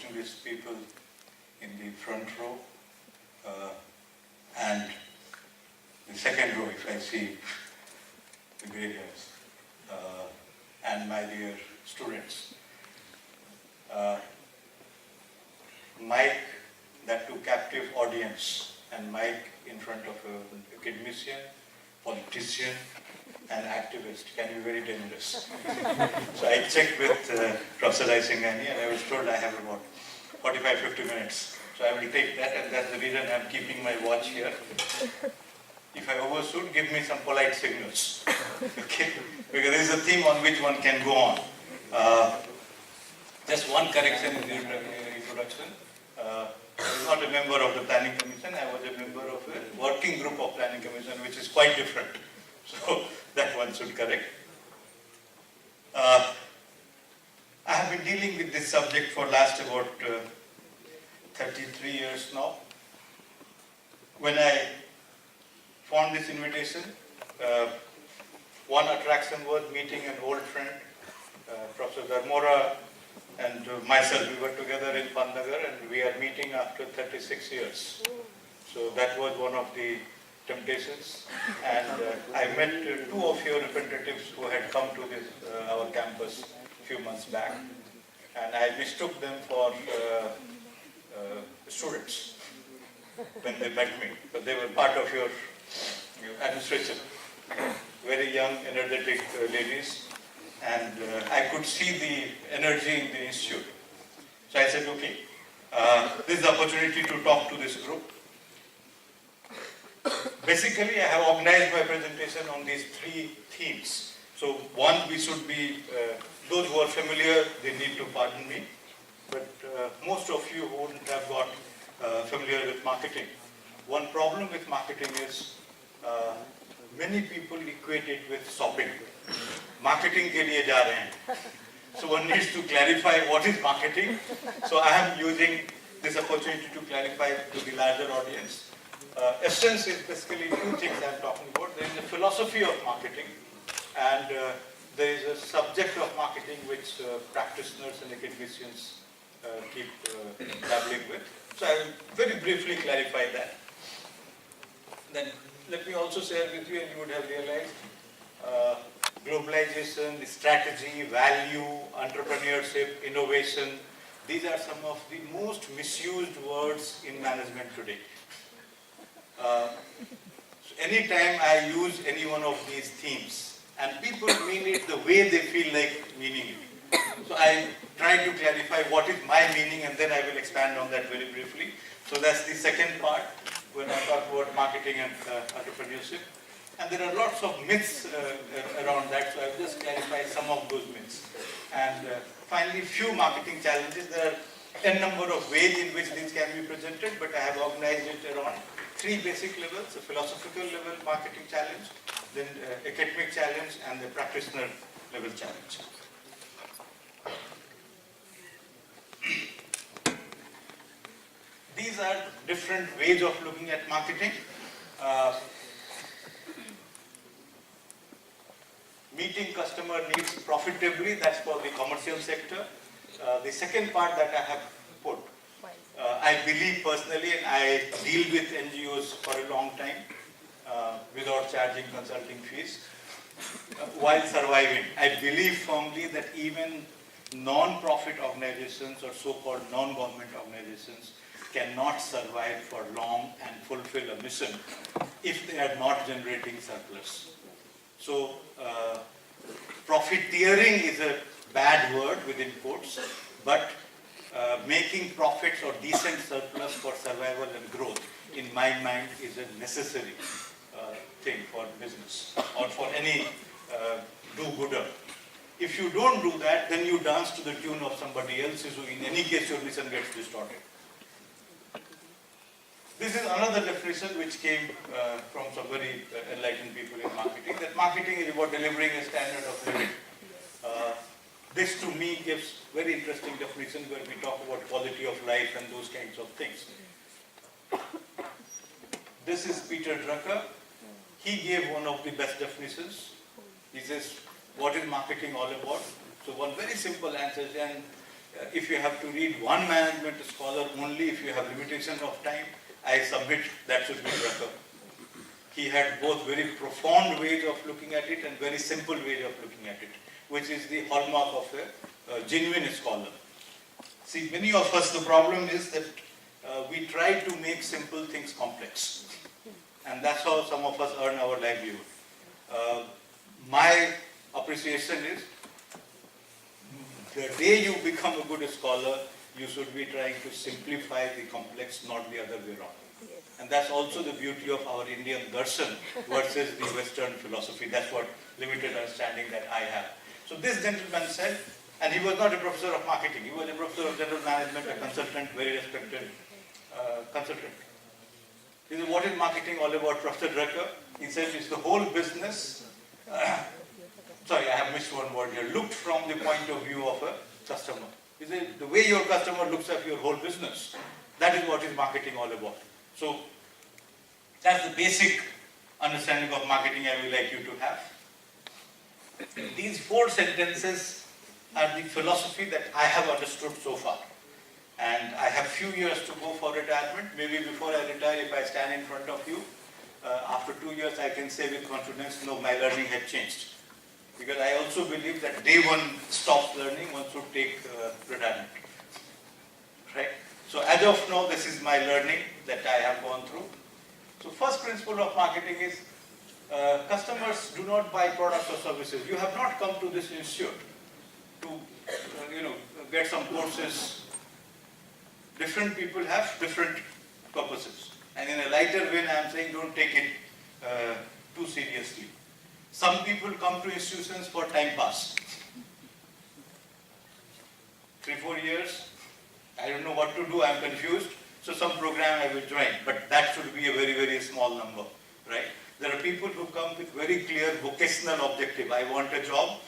distinguished people in the front row, and the second row, if I see the grey hairs, and my dear students. Mic, that to captive audience, and mic in front of an academician, politician, and activist can be very dangerous. So I checked with Professor Raisingani, and I was told I have about 45-50 minutes. So I will take that, and that's the reason I'm keeping my watch here. If I overshoot, give me some polite signals. Okay? Because there is a theme on which one can go on. Just one correction in the introduction. I was not a member of the Planning Commission, I was a member of a working group of Planning Commission, which is quite different. So that one should correct. I have been dealing with this subject for last about 33 years now. When I found this invitation, one attraction was meeting an old friend, Professor Dharmora and myself. We were together in Pandnagar, and we are meeting after 36 years. So that was one of the temptations, and I met two of your representatives who had come to this our campus a few months back, and I mistook them for students when they met me, but they were part of your administration. Very young, energetic ladies, and I could see the energy in the institute. So I said, okay, this is the opportunity to talk to this group. Basically, I have organized my presentation on these three themes. So one, we should be, those who are familiar, they need to pardon me, but most of you who wouldn't have got familiar with marketing. One problem with marketing is many people equate it with shopping. Marketing ke liye ja rahe hain. So one needs to clarify what is marketing. So I am using this opportunity to clarify to the larger audience. Essence is basically two things I am talking about. There is a philosophy of marketing, and there is a subject of marketing which practitioners and academicians keep dabbling with. So I will very briefly clarify that. Then let me also share with you, and you would have realized, globalization, strategy, value, entrepreneurship, innovation, these are some of the most misused words in management today. So anytime I use any one of these themes, and people mean it the way they feel like meaning it. So I try to clarify what is my meaning, and then I will expand on that very briefly. So that's the second part when I talk about marketing and entrepreneurship. And there are lots of myths around that, so I will just clarify some of those myths. And finally, few marketing challenges. There are n number of ways in which these can be presented, but I have organized it around three basic levels: a philosophical level marketing challenge, then academic challenge, and the practitioner level challenge. These are different ways of looking at marketing. Meeting customer needs profitably, that's for the commercial sector. The second part that I have put, I believe personally, and I deal with NGOs for a long time without charging consulting fees, while surviving. I believe firmly that even non-profit organizations or so-called non-government organizations cannot survive for long and fulfill a mission if they are not generating surplus. So, profiteering is a bad word within quotes, but making profits or decent surplus for survival and growth, in my mind, is a necessary thing for business or for any do-gooder. If you don't do that, then you dance to the tune of somebody else's, so in any case your mission gets distorted. This is another definition which came from some very enlightened people in marketing, that marketing is about delivering a standard of living. This to me gives very interesting definition where we talk about quality of life and those kinds of things. This is Peter Drucker. He gave one of the best definitions. He says, what is marketing all about? So one very simple answer is, and if you have to read one management scholar only, if you have limitation of time, I submit that should be Drucker. He had both very profound ways of looking at it and very simple ways of looking at it, which is the hallmark of a genuine scholar. See, many of us, the problem is that we try to make simple things complex. And that's how some of us earn our livelihood. My appreciation is, the day you become a good scholar, you should be trying to simplify the complex, not the other way around. And that's also the beauty of our Indian darshan versus the Western philosophy. That's what limited understanding that I have. So this gentleman said, and he was not a professor of marketing, he was a professor of general management, a consultant, very respected consultant. He said, what is marketing all about, Professor Drucker? He said, it's the whole business, sorry, I have missed one word here, looked from the point of view of a customer. He said, the way your customer looks at your whole business, that is what is marketing all about. So, that's the basic understanding of marketing I would like you to have. These 4 sentences are the philosophy that I have understood so far. And I have few years to go for retirement. Maybe before I retire, if I stand in front of you, after 2 years I can say with confidence, no, my learning had changed. Because I also believe that day one stops learning, one should take retirement. Right? So as of now, this is my learning that I have gone through. So first principle of marketing is, customers do not buy products or services. You have not come to this institute to get some courses. Different people have different purposes. And in a lighter vein, I am saying don't take it too seriously. Some people come to institutions for time pass. 3-4 years, I don't know what to do, I am confused. So some program I will join, but that should be a very, very small number, right? There are people who come with very clear vocational objective. I want a job.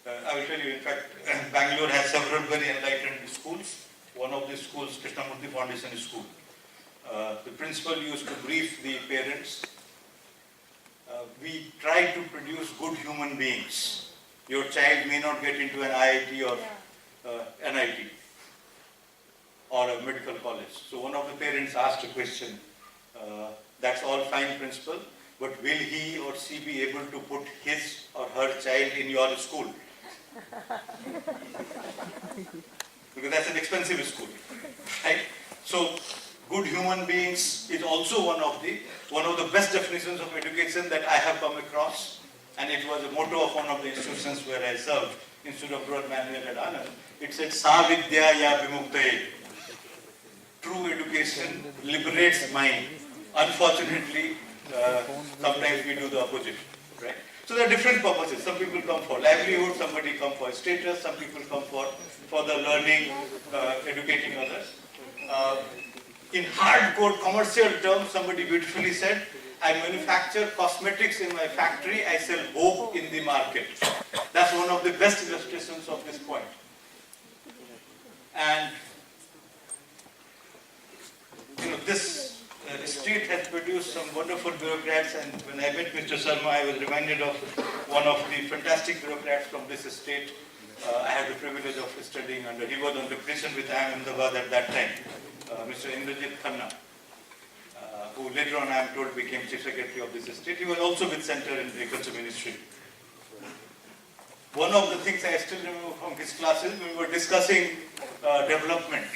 I will tell you, in fact, Bangalore has several very enlightened schools. One of the schools, Krishnamurthy Foundation School. The principal used to brief the parents. We try to produce good human beings. Your child may not get into an IIT or NIT or a medical college. So one of the parents asked a question. That's all fine, principal, but will he or she be able to put his or her child in your school? Because that's an expensive school, right? So, good human beings is also one of the best definitions of education that I have come across, and it was a motto of one of the institutions where I served, Institute of Broad Management at Anand. It said, "Sa vidya ya vimuktaye." True education liberates mind. Unfortunately, sometimes we do the opposite, right? So there are different purposes. Some people come for livelihood, somebody come for status, some people come for the learning, educating others. In hardcore commercial terms, somebody beautifully said, I manufacture cosmetics in my factory, I sell hope in the market. That's one of the best illustrations of this point. And this state has produced some wonderful bureaucrats, and when I met Mr. Sharma, I was reminded of one of the fantastic bureaucrats from this state. I had the privilege of studying under, he was on reputation with IIM Ahmedabad at that time, Mr. Indrajit Khanna, who later on I am told became Chief Secretary of this state. He was also with Center in Agriculture Ministry. One of the things I still remember from his classes, we were discussing development.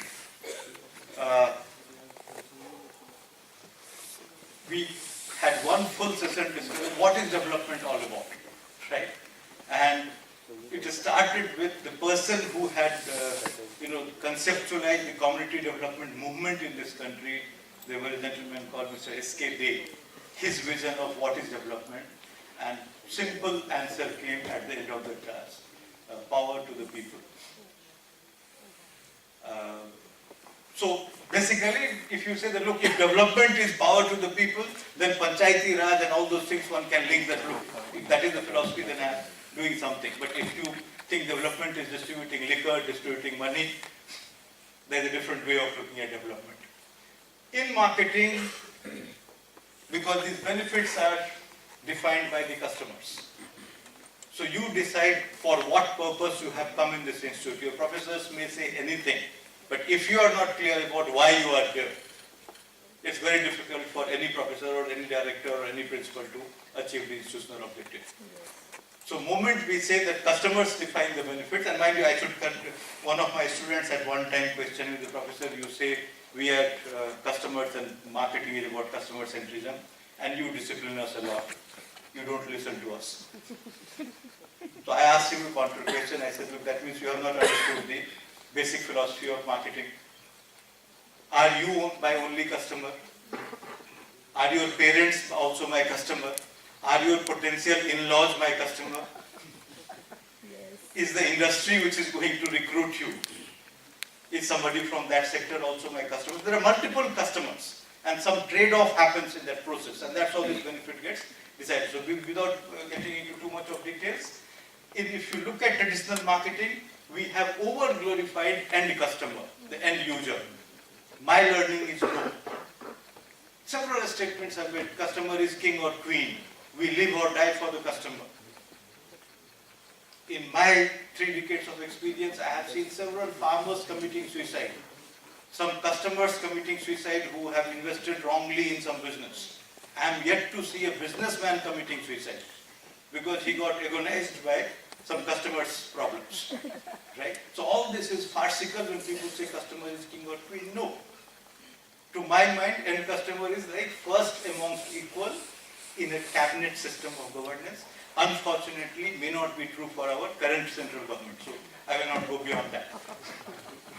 We had one full session discussion, what is development all about, right? And it started with the person who had, conceptualized the community development movement in this country. There was a gentleman called Mr. S.K. Day. His vision of what is development, and simple answer came at the end of the class: power to the people. So basically, if you say that, look, if development is power to the people, then Panchayati Raj and all those things, one can link that. Look, if that is the philosophy, then I am doing something. But if you think development is distributing liquor, distributing money, there is a different way of looking at development. In marketing, because these benefits are defined by the customers. So you decide for what purpose you have come in this institute. Your professors may say anything, but if you are not clear about why you are here, it's very difficult for any professor or any director or any principal to achieve the institutional objective. So moment we say that customers define the benefits, and mind you, I should one of my students at one time questioned the professor, you say we are customers and marketing is about customer centrism, and you discipline us a lot. You don't listen to us. So I asked him a counter question. I said, look, that means you have not understood the basic philosophy of marketing. Are you my only customer? Are your parents also my customer? Are your potential in-laws my customer? Is the industry which is going to recruit you, is somebody from that sector also my customer? There are multiple customers, and some trade-off happens in that process, and that's how this benefit gets decided. So without getting into too much of details, if you look at traditional marketing, we have over-glorified end customer, the end user. My learning is no. Several statements have made, customer is king or queen. We live or die for the customer. In my 3 decades of experience, I have seen several farmers committing suicide. Some customers committing suicide who have invested wrongly in some business. I am yet to see a businessman committing suicide because he got agonized by some customers' problems. Right? So all this is farcical when people say customer is king or queen. No. To my mind, end customer is like first amongst equal in a cabinet system of governance. Unfortunately, may not be true for our current central government. So I will not go beyond that.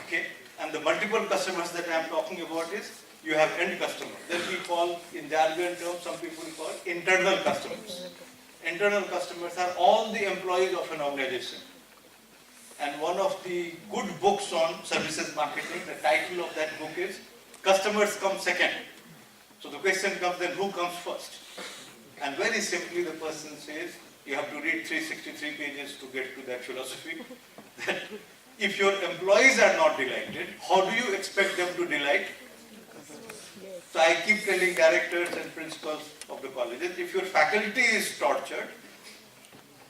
Okay? And the multiple customers that I am talking about is, you have end customer. Then we call, in jargon terms, some people call internal customers. Internal customers are all the employees of an organization. And one of the good books on services marketing, the title of that book is, Customers Come Second. So the question comes then, who comes first? And very simply the person says, you have to read 363 pages to get to that philosophy, that if your employees are not delighted, how do you expect them to delight? So I keep telling directors and principals of the colleges, if your faculty is tortured,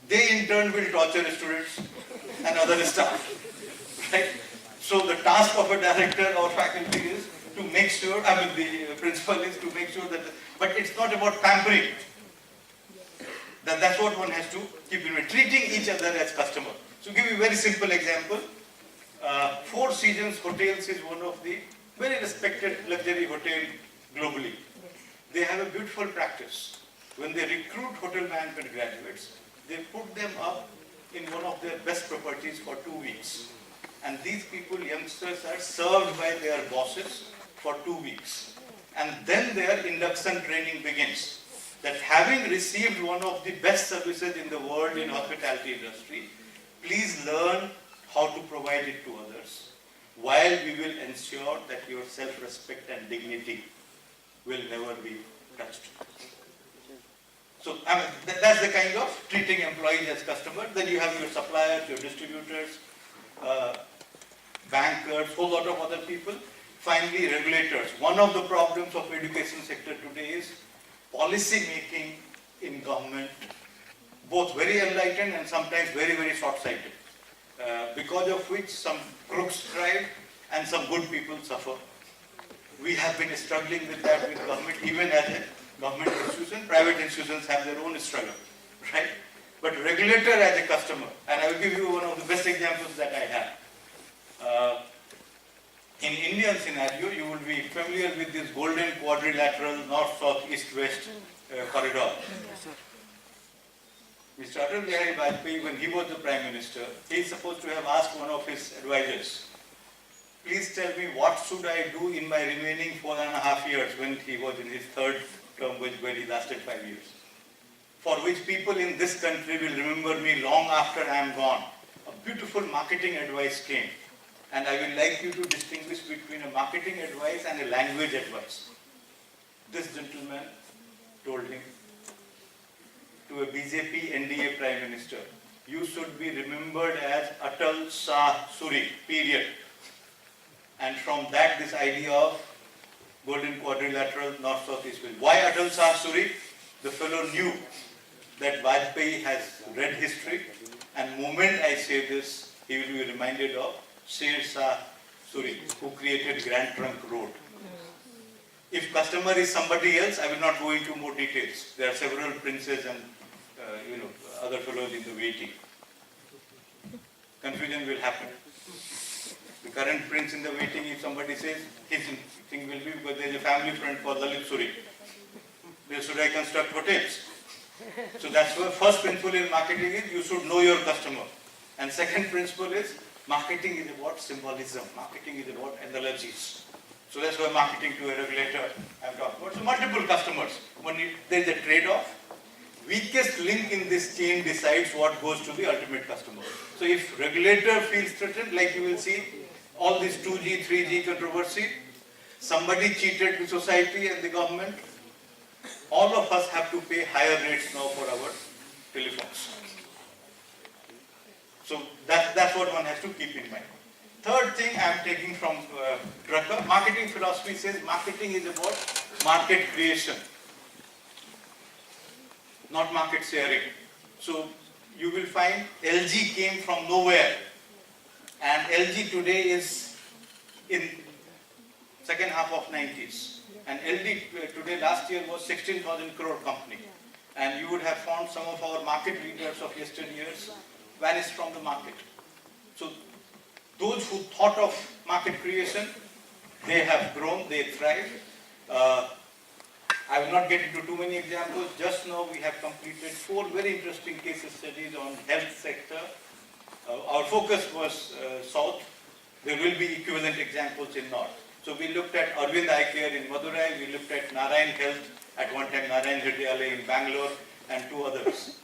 they in turn will torture students and other staff. Right? So the task of a director or faculty is to make sure, the principal is to make sure that, but it's not about pampering. That's what one has to keep in mind, treating each other as customer. So give you a very simple example. Four Seasons Hotels is one of the very respected luxury hotel globally. They have a beautiful practice. When they recruit hotel management graduates, they put them up in one of their best properties for 2 weeks. And these people, youngsters, are served by their bosses for 2 weeks. And then their induction training begins. That having received one of the best services in the world in hospitality industry, please learn how to provide it to others, while we will ensure that your self-respect and dignity will never be touched. So that's the kind of treating employees as customers. Then you have your suppliers, your distributors, bankers, whole lot of other people. Finally, regulators. One of the problems of education sector today is policy making in government, both very enlightened and sometimes very, very short-sighted, because of which some crooks thrive and some good people suffer. We have been struggling with that with government, even as a government institution. Private institutions have their own struggle, right? But regulator as a customer, and I will give you one of the best examples that I have. In Indian scenario, you will be familiar with this golden quadrilateral north, south, east, west corridor. Mr. Atal Bihari Vajpayee, when he was the Prime Minister, he is supposed to have asked one of his advisors, please tell me what should I do in my remaining 4.5 years, when he was in his third term, where he lasted 5 years, for which people in this country will remember me long after I am gone. A beautiful marketing advice came. And I will like you to distinguish between a marketing advice and a language advice. This gentleman told him, to a BJP NDA Prime Minister, you should be remembered as Atal Shah Suri, period. And from that, this idea of golden quadrilateral north, south, east, west. Why Atal Shah Suri? The fellow knew that Vajpayee has read history, and moment I say this, he will be reminded of Sher Shah Suri, who created Grand Trunk Road. If customer is somebody else, I will not go into more details. There are several princes and other fellows in the waiting. Confusion will happen. The current prince in the waiting, if somebody says, his thing will be because there is a family friend called Lalit Suri. There should I construct hotels. So that's why first principle in marketing is you should know your customer. And second principle is marketing is about symbolism. Marketing is about analogies. So that's why marketing to a regulator I'm talking about. So multiple customers. When there is a trade-off, weakest link in this chain decides what goes to the ultimate customer. So if regulator feels threatened, like you will see, all this 2G, 3G controversy, somebody cheated the society and the government, all of us have to pay higher rates now for our telephones. So that's what one has to keep in mind. Third thing I am taking from Drucker, marketing philosophy says marketing is about market creation, not market sharing. So you will find LG came from nowhere, and LG today is in second half of 90s. And LG today last year was 16,000 crore company. And you would have found some of our market leaders of yesteryears vanished from the market. So those who thought of market creation, they have grown, they thrive. I will not get into too many examples. Just now we have completed 4 very interesting case studies on health sector. Our focus was South. There will be equivalent examples in North. So we looked at Arvind Eye Care in Madurai, we looked at Narayan Health, at one time Narayan Hridyalaya in Bangalore, and 2 others.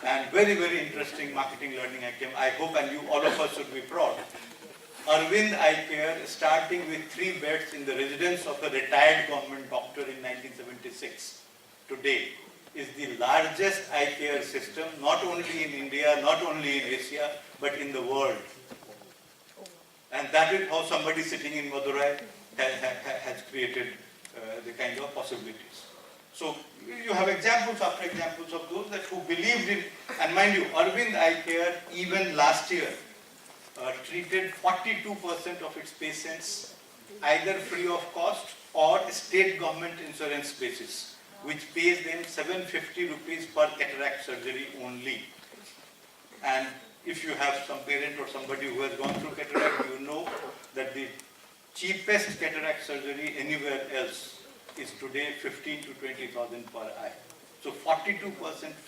And very, very interesting marketing learning I came. I hope and you, all of us should be proud. Arvind Eye Care, starting with 3 beds in the residence of a retired government doctor in 1976, today is the largest eye care system, not only in India, not only in Asia, but in the world. And that is how somebody sitting in Madurai has created the kind of possibilities. So you have examples after examples of those that who believed in, and mind you, Arvind Eye Care even last year treated 42% of its patients either free of cost or state government insurance basis, which pays them 750 rupees per cataract surgery only. And if you have some parent or somebody who has gone through cataract, you know that the cheapest cataract surgery anywhere else is today 15 to 20,000 per eye. So 42%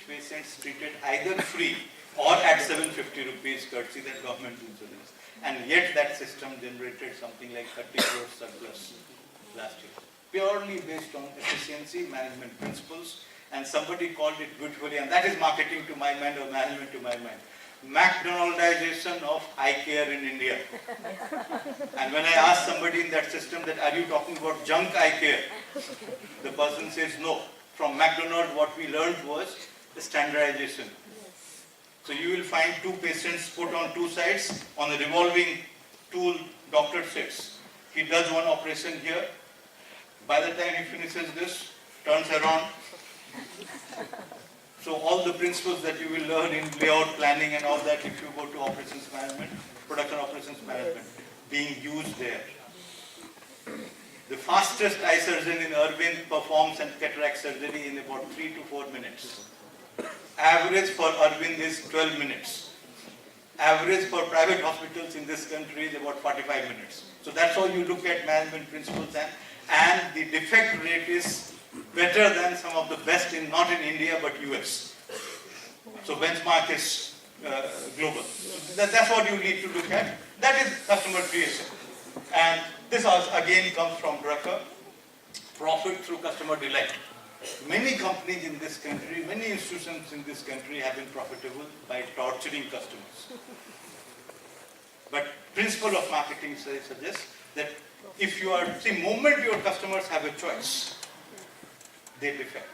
patients treated either free or at 750 rupees courtesy that government insurance. And yet that system generated something like 30 crore surplus last year. Purely based on efficiency, management principles, and somebody called it beautifully, and that is marketing to my mind or management to my mind. McDonaldization of eye care in India. And when I ask somebody in that system that are you talking about junk eye care, the person says no. From McDonald's what we learned was the standardization. So you will find 2 patients put on 2 sides on a revolving tool doctor sits. He does one operation here. By the time he finishes this, turns around. So all the principles that you will learn in layout planning and all that, if you go to operations management, production operations management, being used there. The fastest eye surgeon in Arvind performs a cataract surgery in about 3 to 4 minutes. Average for Arvind is 12 minutes. Average for private hospitals in this country is about 45 minutes. So that's how you look at management principles, and the defect rate is better than some of the best in, not in India, but US. So benchmark is global. So that's what you need to look at. That is customer creation. And this again comes from Drucker, profit through customer delight. Many companies in this country, many institutions in this country have been profitable by torturing customers. But principle of marketing suggests that if you are, see, moment your customers have a choice, they defect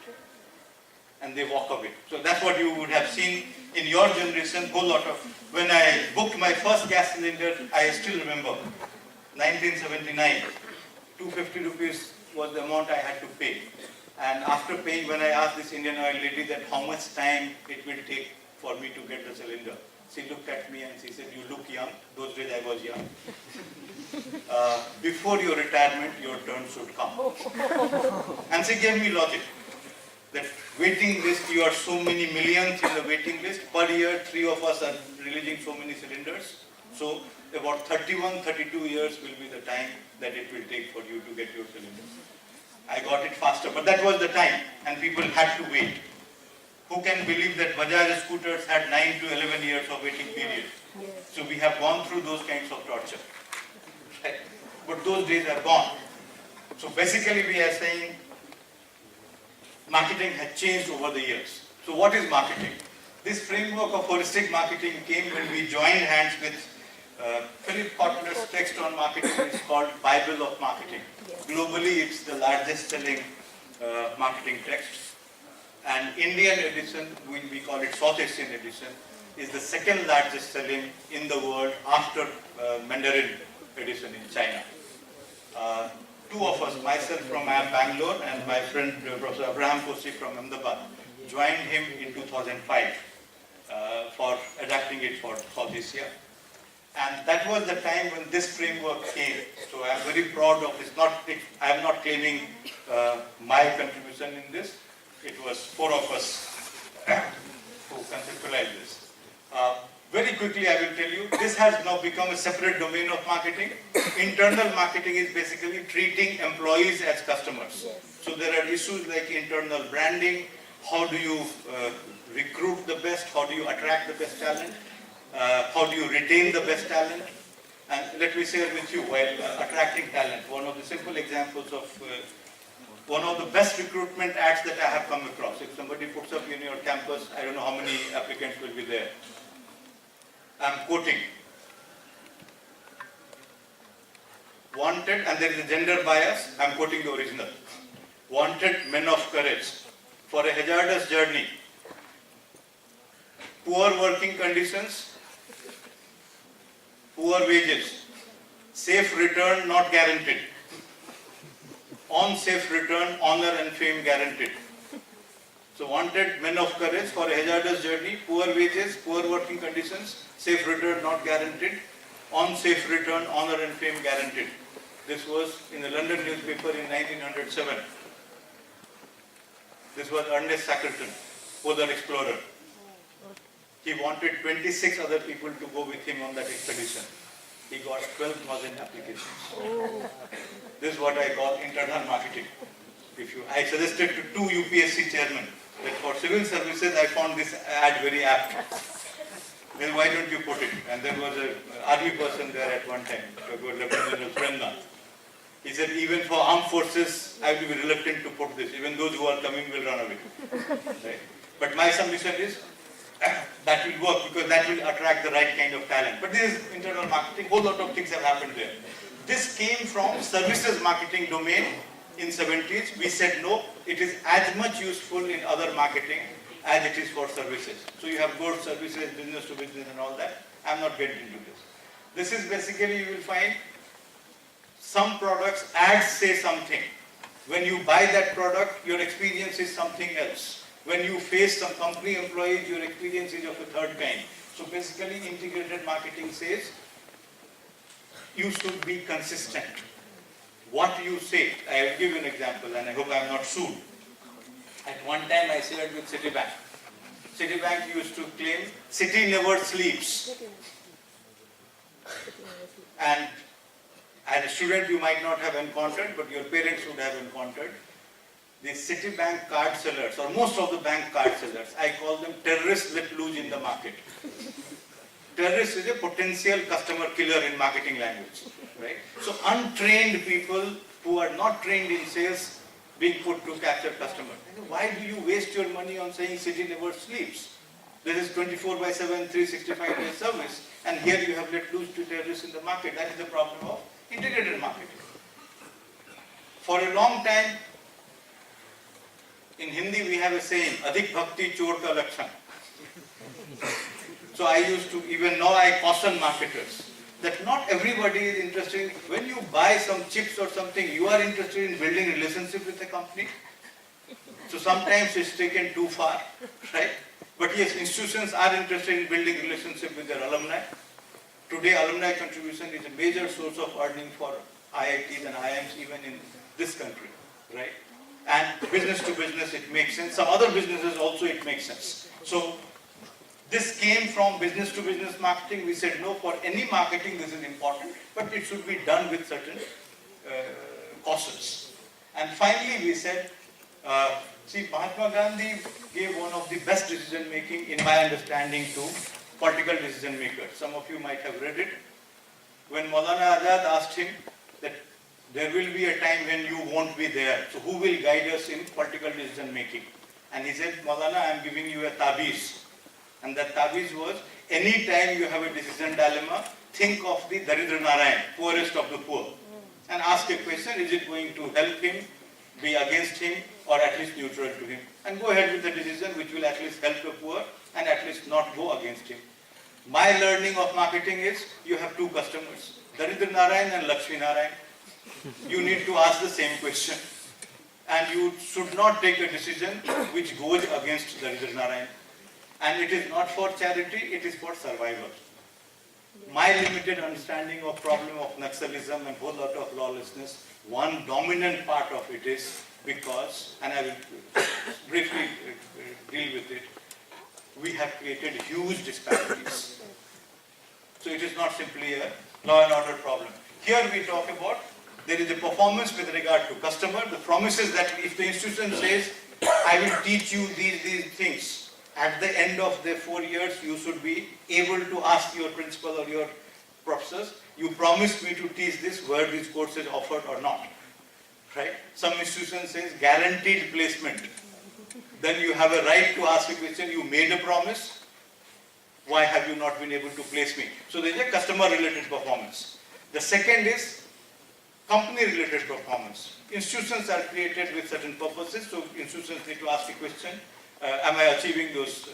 and they walk away. So that's what you would have seen in your generation, whole lot of, when I booked my first gas cylinder, I still remember, 1979, 250 rupees was the amount I had to pay. And after paying, when I asked this Indian oil lady that how much time it will take for me to get the cylinder, she looked at me and she said, "You look young." Those days I was young. Before your retirement, your turn should come. And she gave me logic. That waiting list, you are so many millions in the waiting list. Per year, 3 of us are releasing so many cylinders. So about 31, 32 years will be the time that it will take for you to get your cylinder. I got it faster, but that was the time and people had to wait. Who can believe that Bajaj scooters had 9 to 11 years of waiting period? So we have gone through those kinds of torture. Right? But those days are gone. So basically we are saying marketing has changed over the years. So what is marketing? This framework of holistic marketing came when we joined hands with Philip Kotler's text on marketing. Is called Bible of Marketing. Globally, it's the largest selling marketing text. And Indian edition, we call it South Asian edition, is the second largest selling in the world after Mandarin edition in China. Two of us, myself from Bangalore and my friend Professor Abraham Kosi from Ahmedabad, joined him in 2005 for adapting it for South Asia. And that was the time when this framework came. So I am very proud of this. I am not claiming my contribution in this. It was 4 of us who conceptualized this. Very quickly I will tell you, this has now become a separate domain of marketing. Internal marketing is basically treating employees as customers. So there are issues like internal branding, how do you recruit the best, how do you attract the best talent, how do you retain the best talent. And let me share with you, while attracting talent, one of the simple examples of one of the best recruitment ads that I have come across. If somebody puts up in your campus, I don't know how many applicants will be there. I'm quoting. Wanted, and there is a gender bias, I'm quoting the original. Wanted men of courage for a hazardous journey. Poor working conditions, poor wages, safe return not guaranteed. On safe return, honor and fame guaranteed. So wanted men of courage for a hazardous journey, poor wages, poor working conditions, safe return not guaranteed, on safe return, honor and fame guaranteed. This was in the London newspaper in 1907. This was Ernest Shackleton, polar explorer. He wanted 26 other people to go with him on that expedition. He got 12,000 applications. This is what I call internal marketing. I suggested to 2 UPSC chairmen that for civil services I found this ad very apt. Then why don't you put it? And there was an army person there at one time, Lieutenant General. He said, even for armed forces, I will be reluctant to put this. Even those who are coming will run away. Right? But my submission is, that will work because that will attract the right kind of talent. But this is internal marketing. Whole lot of things have happened there. This came from services marketing domain in 70s. We said no, it is as much useful in other marketing as it is for services. So you have goods, services, business to business and all that. I'm not getting into this. This is basically, you will find some products, ads say something. When you buy that product, your experience is something else. When you face some company employees, your experience is of a third kind. So basically, integrated marketing says, you should be consistent. What you say, I will give you an example and I hope I am not sued. At one time I shared with Citibank. Citibank used to claim, city never sleeps. And as a student you might not have encountered, but your parents would have encountered. The Citibank card sellers, or most of the bank card sellers, I call them terrorists let loose in the market. Terrorist is a potential customer killer in marketing language, right? So untrained people who are not trained in sales being put to capture customers. Why do you waste your money on saying city never sleeps? There is 24/7, 365-day service, and here you have let loose to terrorists in the market. That is the problem of integrated marketing. For a long time, in Hindi we have a saying, Adhik Bhakti Chor Ka Lakshan. So I used to, even now I caution marketers that not everybody is interested in, when you buy some chips or something, you are interested in building a relationship with the company. So sometimes it's taken too far, right? But yes, institutions are interested in building relationship with their alumni. Today, alumni contribution is a major source of earning for IITs and IIMs even in this country, right? And business to business, it makes sense. Some other businesses also, it makes sense. So this came from business to business marketing. We said, no, for any marketing, this is important, but it should be done with certain cautions. And finally, we said, see, Mahatma Gandhi gave one of the best decision making, in my understanding, to political decision makers. Some of you might have read it. When Maulana Azad asked him that there will be a time when you won't be there, so who will guide us in political decision making? And he said, Maulana, I am giving you a tabiz. And that tabiz was, any time you have a decision dilemma, think of the Daridra Narayan, poorest of the poor, and ask a question, is it going to help him, be against him, or at least neutral to him? And go ahead with the decision which will at least help the poor and at least not go against him. My learning of marketing is, you have two customers, Daridra Narayan and Lakshmi Narayan. You need to ask the same question. And you should not take a decision which goes against Daridra Narayan. And it is not for charity, it is for survival. My limited understanding of problem of Naxalism and whole lot of lawlessness, one dominant part of it is because, and I will briefly deal with it, we have created huge disparities. So it is not simply a law and order problem. Here we talk about, there is a performance with regard to customer, the promises that if the institution says, I will teach you these things, at the end of the 4 years, you should be able to ask your principal or your professors, you promised me to teach this, were these courses offered or not, right? Some institution says guaranteed placement. Then you have a right to ask a question, you made a promise, why have you not been able to place me? So there is a customer related performance. The second is company related performance. Institutions are created with certain purposes, so institutions need to ask a question, am I achieving those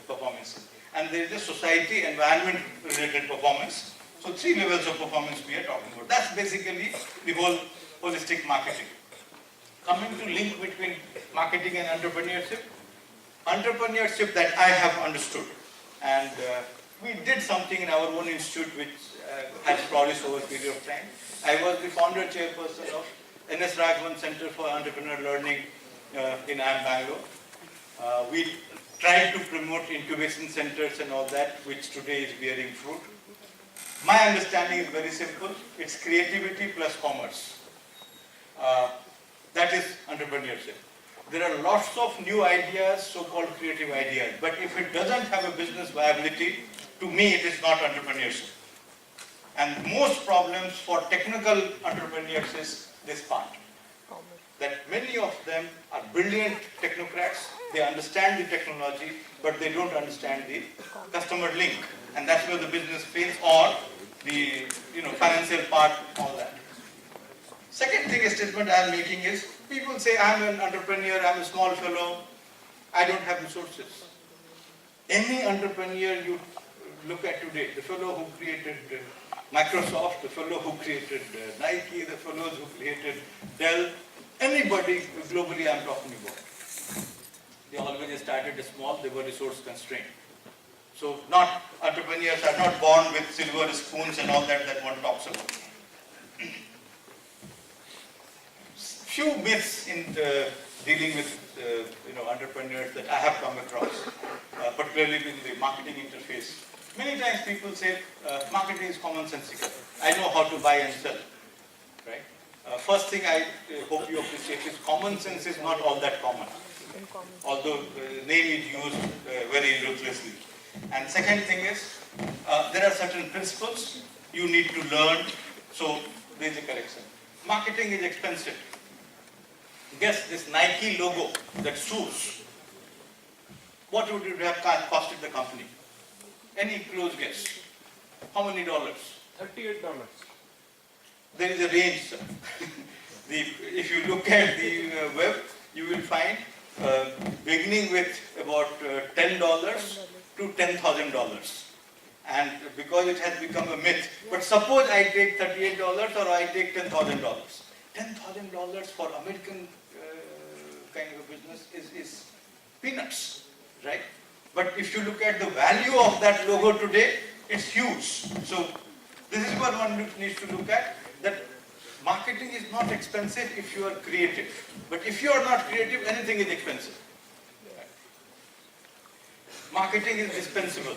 performances? And there is a society environment related performance. So 3 levels of performance we are talking about. That's basically the whole holistic marketing. Coming to link between marketing and entrepreneurship. Entrepreneurship that I have understood. And we did something in our own institute which has flourished over a period of time. I was the founder chairperson of NS Raghavan Center for Entrepreneur Learning in IIM Bangalore. We tried to promote incubation centers and all that, which today is bearing fruit. My understanding is very simple. It's creativity plus commerce. That is entrepreneurship. There are lots of new ideas, so-called creative ideas, but if it doesn't have a business viability, to me it is not entrepreneurship. And most problems for technical entrepreneurs is this part. That many of them are brilliant technocrats, they understand the technology, but they don't understand the customer link. And that's where the business fails, or the financial part, all that. Second thing, a statement I am making is, people say, I am an entrepreneur, I am a small fellow, I don't have resources. Any entrepreneur you look at today, the fellow who created Microsoft, the fellow who created Nike, the fellows who created Dell, anybody globally I am talking about. They always started small, they were resource constrained. So entrepreneurs are not born with silver spoons and all that one talks about. Few myths in dealing with entrepreneurs that I have come across, particularly in the marketing interface. Many times people say marketing is commonsensical. I know how to buy and sell, right? First thing I hope you appreciate is common sense is not all that common, although the name is used very ruthlessly. And second thing is, there are certain principles you need to learn, so there is a correction. Marketing is expensive. Guess this Nike logo, that shoes, what would it have costed the company? Any close guess? How many dollars? $38. There is a range, sir. If you look at the web, you will find beginning with about $10 to $10,000. And because it has become a myth, but suppose I take $38 or I take $10,000. $10,000 for American kind of a business is peanuts, right? But if you look at the value of that logo today, it's huge. So this is what one needs to look at, that marketing is not expensive if you are creative. But if you are not creative, anything is expensive. Marketing is dispensable.